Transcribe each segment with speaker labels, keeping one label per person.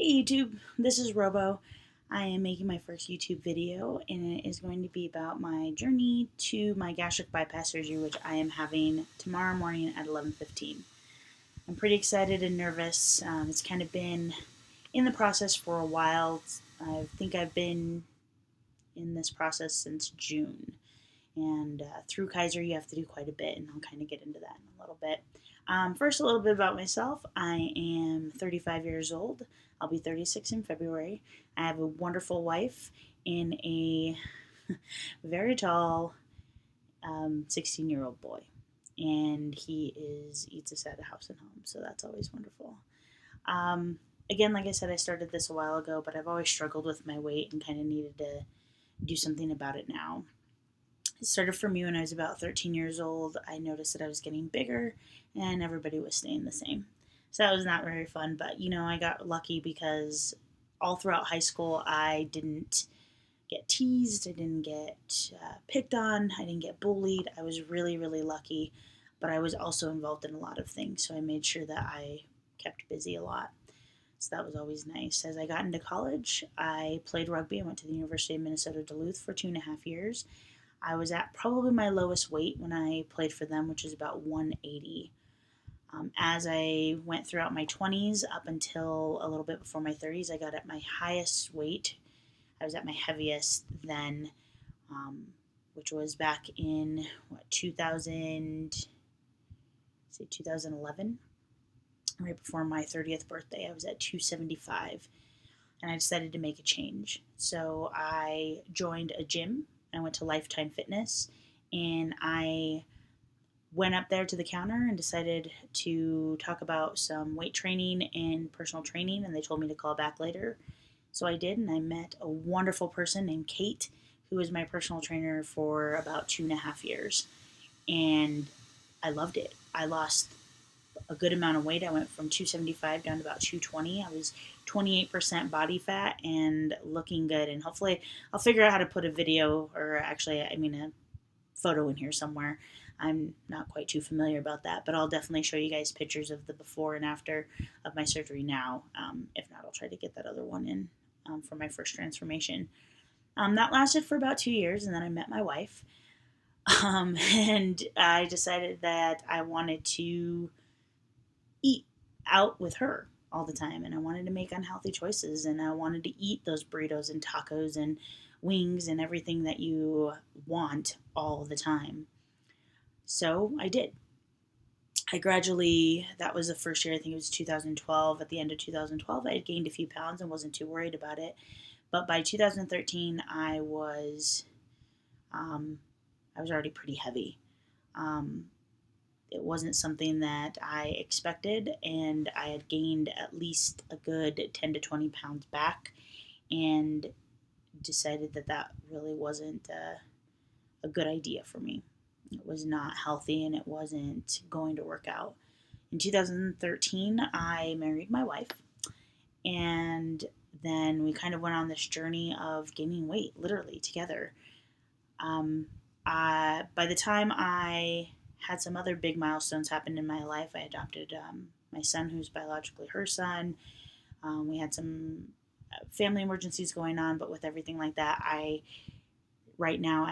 Speaker 1: Hey YouTube, this is Robo. I am making my first YouTube video and it is going to be about my journey to my gastric bypass surgery, which I am having tomorrow morning at 11:15. I'm pretty excited and nervous. It's kind of been in the process for a while. I think I've been in this process since June. And through Kaiser, you have to do quite a bit, and I'll kind of get into that in a little bit. First, a little bit about myself. I am 35 years old. I'll be 36 in February. I have a wonderful wife and a very tall 16-year-old boy. And he eats us at a house and home, so that's always wonderful. Again, like I said, I started this a while ago, but I've always struggled with my weight and kind of needed to do something about it now. It started for me when I was about 13 years old. I noticed that I was getting bigger and everybody was staying the same. So that was not very fun, but I got lucky because all throughout high school I didn't get teased, I didn't get picked on, I didn't get bullied. I was really, really lucky, but I was also involved in a lot of things, so I made sure that I kept busy a lot. So that was always nice. As I got into college, I played rugby. I went to the University of Minnesota Duluth for 2.5 years. I was at probably my lowest weight when I played for them, which is about 180. As I went throughout my 20s up until a little bit before my 30s, I got at my highest weight. I was at my heaviest then, which was back in 2011, right before my 30th birthday. I was at 275, and I decided to make a change. So I joined a gym. I went to Lifetime Fitness, and I went up there to the counter and decided to talk about some weight training and personal training, and they told me to call back later. So I did, and I met a wonderful person named Kate, who was my personal trainer for about 2.5 years, and I loved it. I lost a good amount of weight. I went from 275 down to about 220. I was 28% body fat and looking good. And hopefully, I'll figure out how to put a video, or actually, a photo in here somewhere. I'm not quite too familiar about that, but I'll definitely show you guys pictures of the before and after of my surgery now. If not, I'll try to get that other one in for my first transformation. That lasted for about 2 years, and then I met my wife. And I decided that I wanted to eat out with her all the time, and I wanted to make unhealthy choices, and I wanted to eat those burritos and tacos and wings and everything that you want all the time. So I did. That was the first year, I think it was 2012. At the end of 2012, I had gained a few pounds and wasn't too worried about it. But by 2013, I was already pretty heavy. It wasn't something that I expected, and I had gained at least a good 10 to 20 pounds back, and decided that that really wasn't a good idea for me. It was not healthy, and it wasn't going to work out. In 2013, I married my wife, and then we kind of went on this journey of gaining weight, literally together. By the time I had some other big milestones happen in my life, I adopted my son, who's biologically her son. We had some family emergencies going on, but with everything like that, right now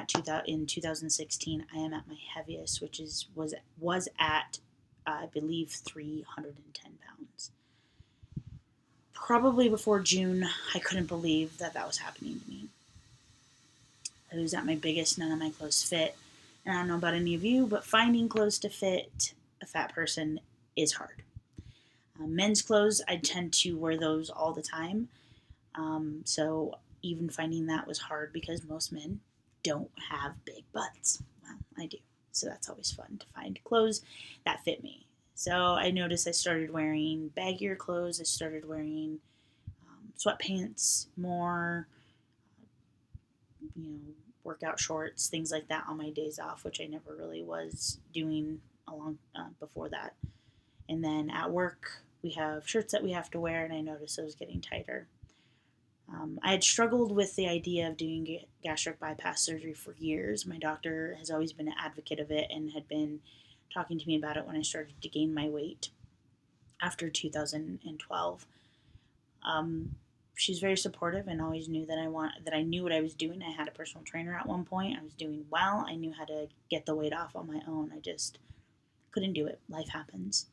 Speaker 1: in 2016, I am at my heaviest, which was at I believe 310 pounds. Probably before June, I couldn't believe that was happening to me. I was at my biggest, none of my clothes fit. And I don't know about any of you, but finding clothes to fit a fat person is hard. Men's clothes, I tend to wear those all the time. So even finding that was hard because most men don't have big butts. Well, I do. So that's always fun to find clothes that fit me. So I noticed I started wearing baggier clothes. I started wearing sweatpants more, workout shorts, things like that on my days off, which I never really was doing before that. And then at work, we have shirts that we have to wear, and I noticed it was getting tighter. I had struggled with the idea of doing gastric bypass surgery for years. My doctor has always been an advocate of it and had been talking to me about it when I started to gain my weight after 2012. She's very supportive and always knew that I knew what I was doing. I had a personal trainer at one point. I was doing well. I knew how to get the weight off on my own. I just couldn't do it. Life happens.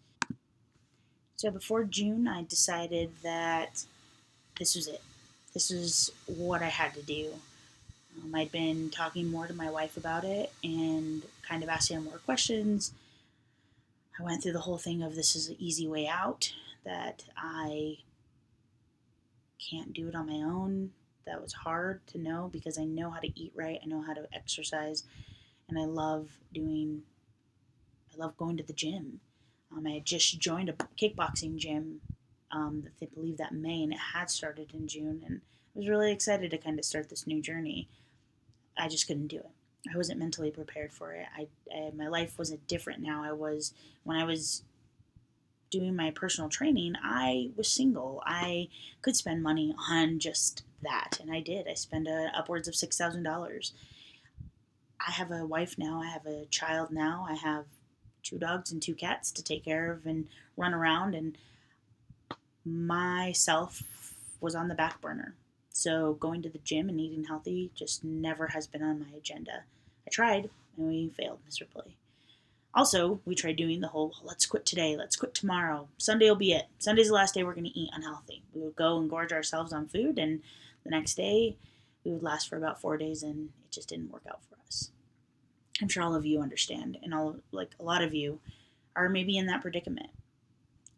Speaker 1: So before June, I decided that this was it. This was what I had to do. I'd been talking more to my wife about it and kind of asking her more questions. I went through the whole thing of this is an easy way out, that I can't do it on my own. That was hard to know because I know how to eat right, I know how to exercise, and I love going to the gym. I had just joined a kickboxing gym, I believe that May, and it had started in June, and I was really excited to kind of start this new journey. I just couldn't do it. I wasn't mentally prepared for it. My life wasn't different now. When I was doing my personal training, I was single. I could spend money on just that, and I did. I spent upwards of $6,000. I have a wife now. I have a child now. I have two dogs and two cats to take care of and run around, and myself was on the back burner. So going to the gym and eating healthy just never has been on my agenda. I tried and we failed miserably. Also, we tried doing the whole let's quit today, let's quit tomorrow. Sunday will be it. Sunday's the last day we're going to eat unhealthy. We would go and gorge ourselves on food, and the next day we would last for about 4 days, and it just didn't work out for us. I'm sure all of you understand, and a lot of you are maybe in that predicament.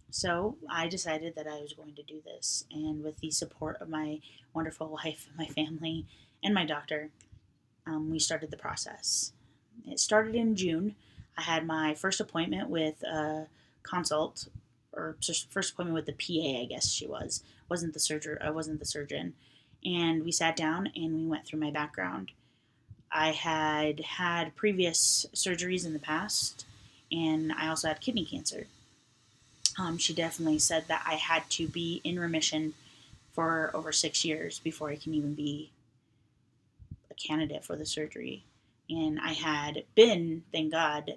Speaker 1: So I decided that I was going to do this, and with the support of my wonderful wife, my family, and my doctor, we started the process. It started in June. I had my first appointment with a consult, or first appointment with the PA, I guess she was. Wasn't the surgeon. I wasn't the surgeon, and we sat down and we went through my background. I had previous surgeries in the past, and I also had kidney cancer. She definitely said that I had to be in remission for over 6 years before I can even be a candidate for the surgery. And I had been, thank God,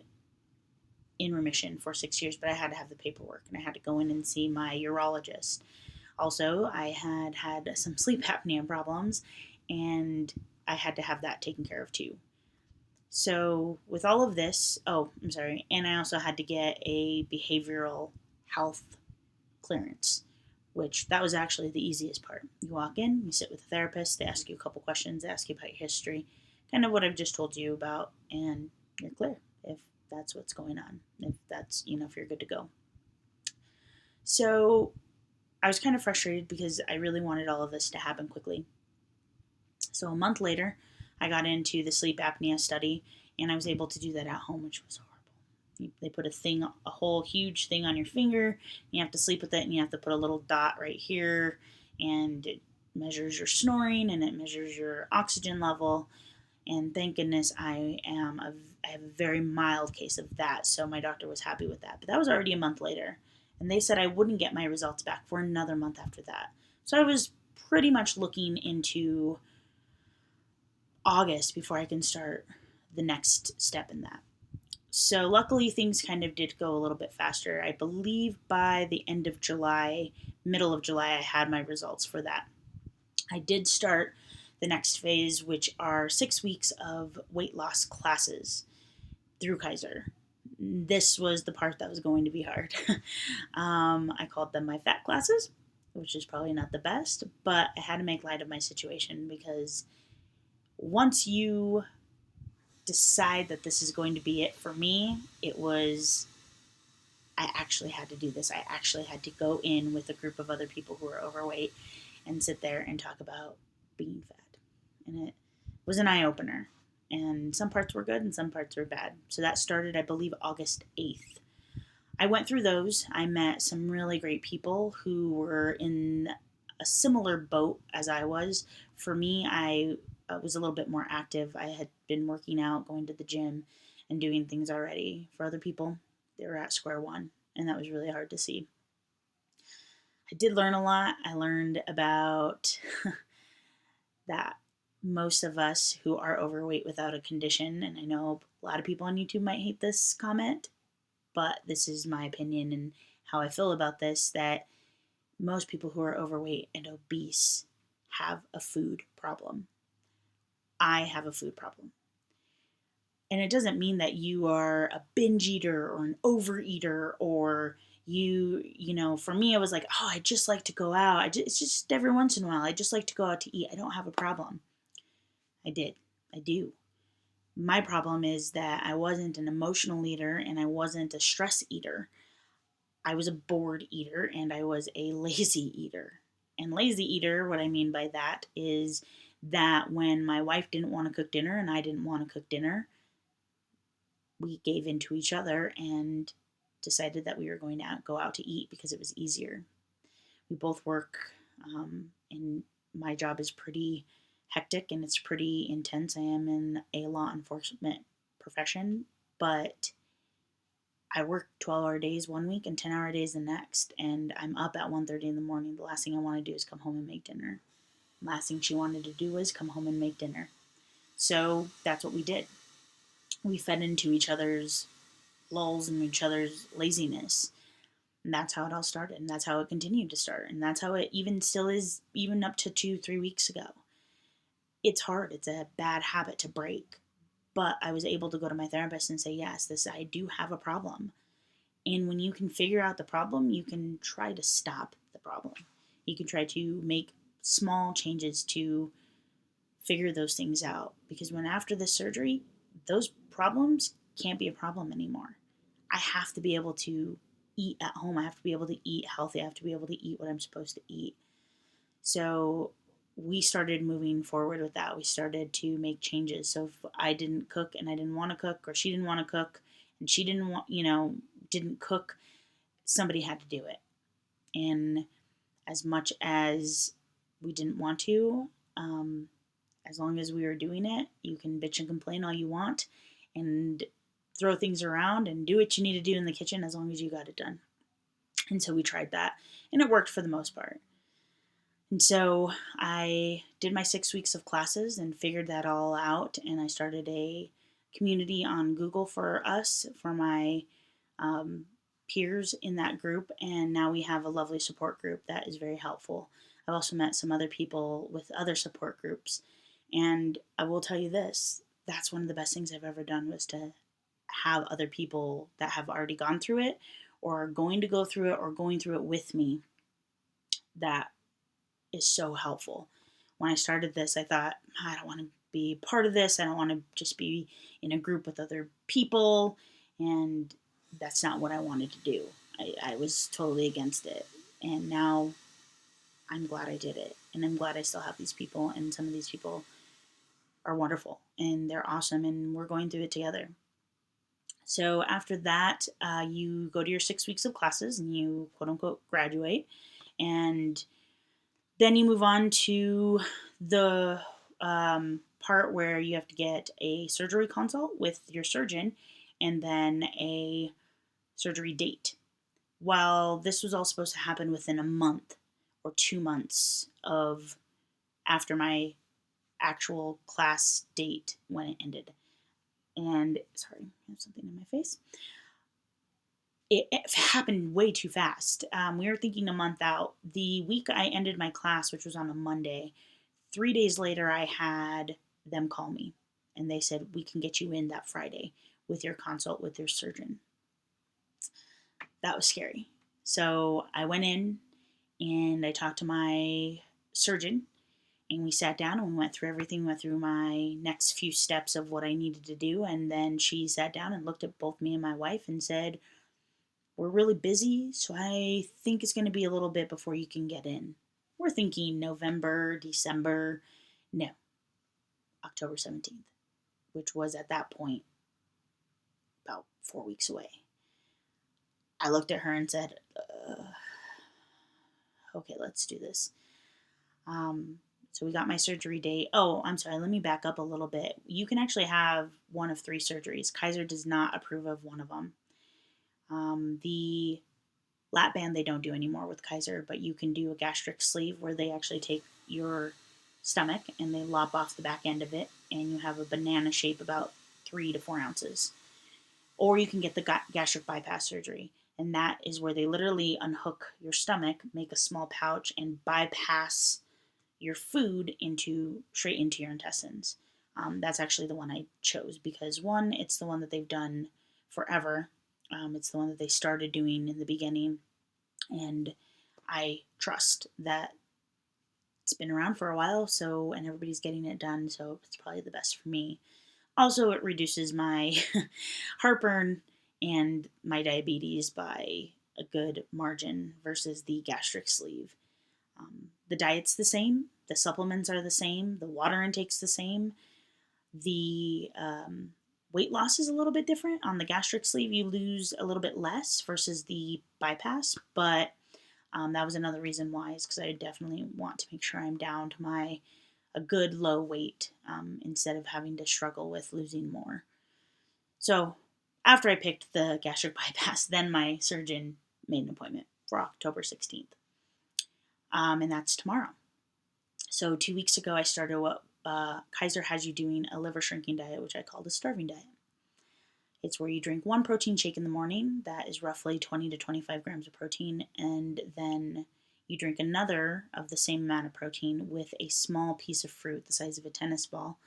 Speaker 1: in remission for 6 years, but I had to have the paperwork and I had to go in and see my urologist. Also, I had some sleep apnea problems, and I had to have that taken care of too. So, with all of this, oh, I'm sorry, and I also had to get a behavioral health clearance, which that was actually the easiest part. You walk in, you sit with a therapist, they ask you a couple questions, they ask you about your history, kind of what I've just told you about, and you're clear if that's what's going on, if that's, if you're good to go. So I was kind of frustrated because I really wanted all of this to happen quickly. So a month later, I got into the sleep apnea study, and I was able to do that at home, which was horrible. They put a whole huge thing on your finger. You have to sleep with it, and you have to put a little dot right here, and it measures your snoring and it measures your oxygen level. And thank goodness I have a very mild case of that, so my doctor was happy with that. But that was already a month later, and they said I wouldn't get my results back for another month after that. So I was pretty much looking into August before I can start the next step in that. So luckily things kind of did go a little bit faster. I believe by the end of July, middle of July, I had my results for that. I did start the next phase, which are 6 weeks of weight loss classes through Kaiser. This was the part that was going to be hard. I called them my fat classes, which is probably not the best, but I had to make light of my situation because once you decide that this is going to be it for me, I actually had to do this. I actually had to go in with a group of other people who are overweight and sit there and talk about being fat. And it was an eye opener. And some parts were good and some parts were bad. So that started, I believe, August 8th. I went through those. I met some really great people who were in a similar boat as I was. For me, I was a little bit more active. I had been working out, going to the gym, and doing things already. For other people, they were at square one, and that was really hard to see. I did learn a lot. I learned about that most of us who are overweight without a condition, and I know a lot of people on YouTube might hate this comment, but this is my opinion and how I feel about this, that Most people who are overweight and obese have a food problem. I have a food problem. And it doesn't mean that you are a binge eater or an overeater, or for me, I was like, oh, I just like to go out. It's just every once in a while. I just like to go out to eat. I don't have a problem. I did. I do. My problem is that I wasn't an emotional eater and I wasn't a stress eater. I was a bored eater and I was a lazy eater. And lazy eater, what I mean by that is that when my wife didn't want to cook dinner and I didn't want to cook dinner, we gave in to each other and decided that we were going to go out to eat because it was easier. We both work, and my job is pretty hectic and it's pretty intense. I am in a law enforcement profession, but I work 12-hour days one week and 10-hour days the next, and I'm up at 1:30 in the morning. The last thing I want to do is come home and make dinner. The last thing she wanted to do was come home and make dinner. So that's what we did. We fed into each other's lulls and each other's laziness. And that's how it all started. And that's how it continued to start. And that's how it even still is, even up to 2-3 weeks ago. It's hard. It's a bad habit to break. But I was able to go to my therapist and say, yes, I do have a problem. And when you can figure out the problem, you can try to stop the problem. You can try to make small changes to figure those things out. Because when after the surgery, those problems can't be a problem anymore. I have to be able to eat at home. I have to be able to eat healthy. I have to be able to eat what I'm supposed to eat. So we started moving forward with that. We started to make changes. So if I didn't cook and I didn't want to cook, or she didn't want to cook and she didn't cook, somebody had to do it. And as much as we didn't want to, as long as we were doing it, you can bitch and complain all you want and throw things around and do what you need to do in the kitchen as long as you got it done. And so we tried that, and it worked for the most part. And so I did my 6 weeks of classes and figured that all out, and I started a community on Google for us, for my peers in that group, and now we have a lovely support group that is very helpful. I've also met some other people with other support groups, and I will tell you this, that's one of the best things I've ever done, was to have other people that have already gone through it or are going to go through it or going through it with me. That is so helpful. When I started this, I thought, I don't want to be part of this. I don't want to just be in a group with other people. And that's not what I wanted to do. I was totally against it. And now I'm glad I did it. And I'm glad I still have these people. And some of these people are wonderful and they're awesome. And we're going through it together. So after that, you go to your 6 weeks of classes and you quote unquote graduate. And then you move on to the part where you have to get a surgery consult with your surgeon and then a surgery date. While this was all supposed to happen within a month or 2 months of after my actual class date when it ended. And sorry, I have something in my face. It happened way too fast. We were thinking a month out. The week I ended my class, which was on a Monday, 3 days later, I had them call me. And they said, we can get you in that Friday with your consult with your surgeon. That was scary. So I went in and I talked to my surgeon. And we sat down and we went through everything. We went through my next few steps of what I needed to do. And then she sat down and looked at both me and my wife and said, we're really busy, so I think it's going to be a little bit before you can get in. We're thinking November, December. No, October 17th, which was at that point about 4 weeks away. I looked at her and said, okay, let's do this. So we got my surgery date. Oh, I'm sorry. Let me back up a little bit. You can actually have one of 3 surgeries. Kaiser does not approve of one of them. The lap band they don't do anymore with Kaiser, but you can do a gastric sleeve where they actually take your stomach and they lop off the back end of it, and you have a banana shape about 3 to 4 ounces. Or you can get the gastric bypass surgery. And that is where they literally unhook your stomach, make a small pouch, and bypass your food straight into your intestines. That's actually the one I chose because one, it's the one that they've done forever. It's the one that they started doing in the beginning, and I trust that it's been around for a while, so and everybody's getting it done, so it's probably the best for me. Also, it reduces my heartburn and my diabetes by a good margin versus the gastric sleeve. The diet's the same, the supplements are the same, the water intake's the same. The weight loss is a little bit different. On the gastric sleeve, you lose a little bit less versus the bypass, but that was another reason why, is because I definitely want to make sure I'm down to a good low weight instead of having to struggle with losing more. So after I picked the gastric bypass, then my surgeon made an appointment for October 16th. And that's tomorrow. So 2 weeks ago, I started what Kaiser has you doing a liver shrinking diet, which I call the starving diet. It's where you drink one protein shake in the morning, that is roughly 20 to 25 grams of protein, and then you drink another of the same amount of protein with a small piece of fruit the size of a tennis ball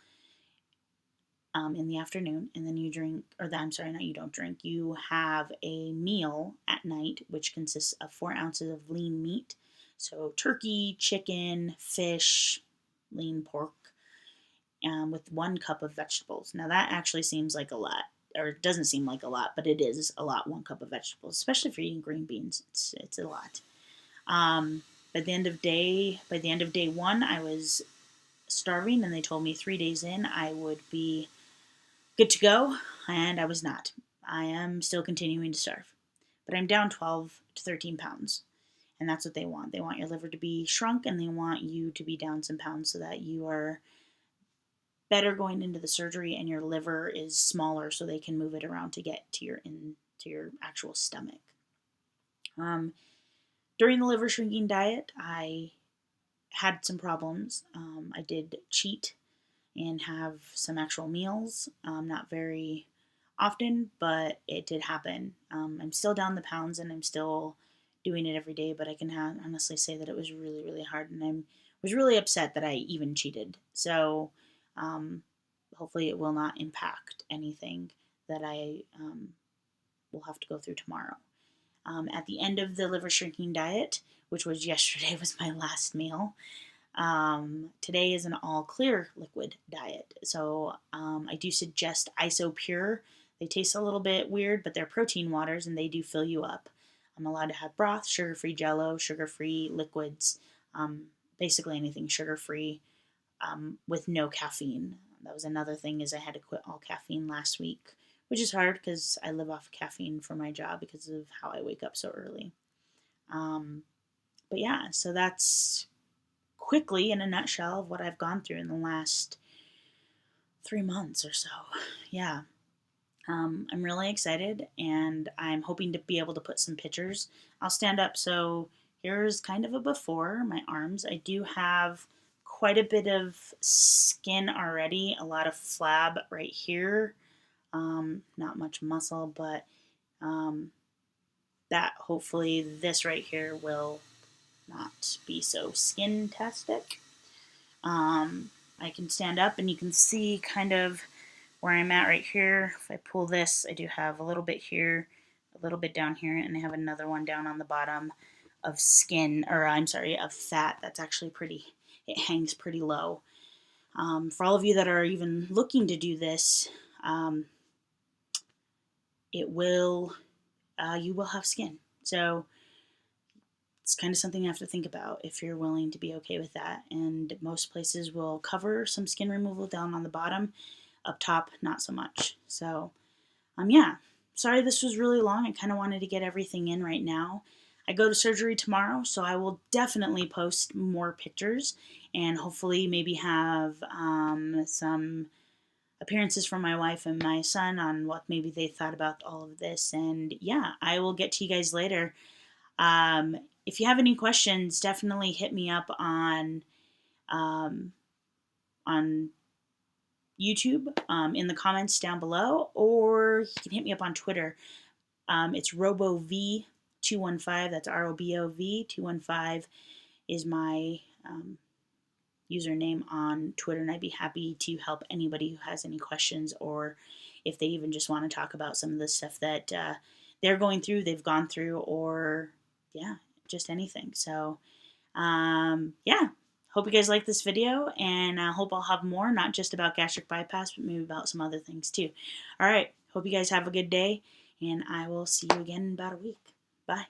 Speaker 1: in the afternoon, and then you drink, or I'm sorry, not you don't drink, you have a meal at night, which consists of 4 ounces of lean meat, so turkey, chicken, fish, lean pork, with 1 cup of vegetables. Now that actually seems like a lot, or it doesn't seem like a lot, but it is a lot. 1 cup of vegetables, especially if you're eating green beans, it's a lot. By the end of day 1, I was starving, and they told me 3 days in I would be good to go, and I was not. I am still continuing to starve, but I'm down 12 to 13 pounds, and that's what they want. They want your liver to be shrunk, and they want you to be down some pounds so that you are better going into the surgery and your liver is smaller so they can move it around to get to your actual stomach. During the liver shrinking diet, I had some problems. I did cheat and have some actual meals, not very often, but it did happen. I'm still down the pounds and I'm still doing it every day, but I can honestly say that it was really, really hard, and I was really upset that I even cheated. So hopefully it will not impact anything that I will have to go through tomorrow. At the end of the liver shrinking diet, which was yesterday, was my last meal. Today is an all clear liquid diet. So I do suggest ISO Pure. They taste a little bit weird, but they're protein waters and they do fill you up. I'm allowed to have broth, sugar-free Jello, sugar-free liquids, basically anything sugar-free with no caffeine. That was another thing, is I had to quit all caffeine last week, which is hard because I live off caffeine for my job because of how I wake up so early. But yeah, so that's quickly in a nutshell of what I've gone through in the last 3 months or so. Yeah. I'm really excited, and I'm hoping to be able to put some pictures. I'll stand up. So here's kind of a before, my arms. I do have quite a bit of skin already, a lot of flab right here. Not much muscle, but that hopefully this right here will not be so skin-tastic. I can stand up and you can see kind of where I'm at right here. If I pull this, I do have a little bit here, a little bit down here, and I have another one down on the bottom of skin, or I'm sorry, of fat. That's actually it hangs pretty low. For all of you that are even looking to do this, you will have skin. So it's kind of something you have to think about if you're willing to be okay with that. And most places will cover some skin removal down on the bottom. Up top, not so much. So, yeah. Sorry this was really long. I kind of wanted to get everything in right now. I go to surgery tomorrow, so I will definitely post more pictures and hopefully maybe have some appearances from my wife and my son on what maybe they thought about all of this. And yeah, I will get to you guys later. If you have any questions, definitely hit me up on YouTube in the comments down below, or you can hit me up on Twitter. It's RoboV215. That's ROBOV215 is my username on Twitter, and I'd be happy to help anybody who has any questions, or if they even just want to talk about some of the stuff that they're going through, they've gone through, or yeah, just anything. So yeah, hope you guys like this video, and I hope I'll have more, not just about gastric bypass, but maybe about some other things too. All right, hope you guys have a good day, and I will see you again in about a week. Bye.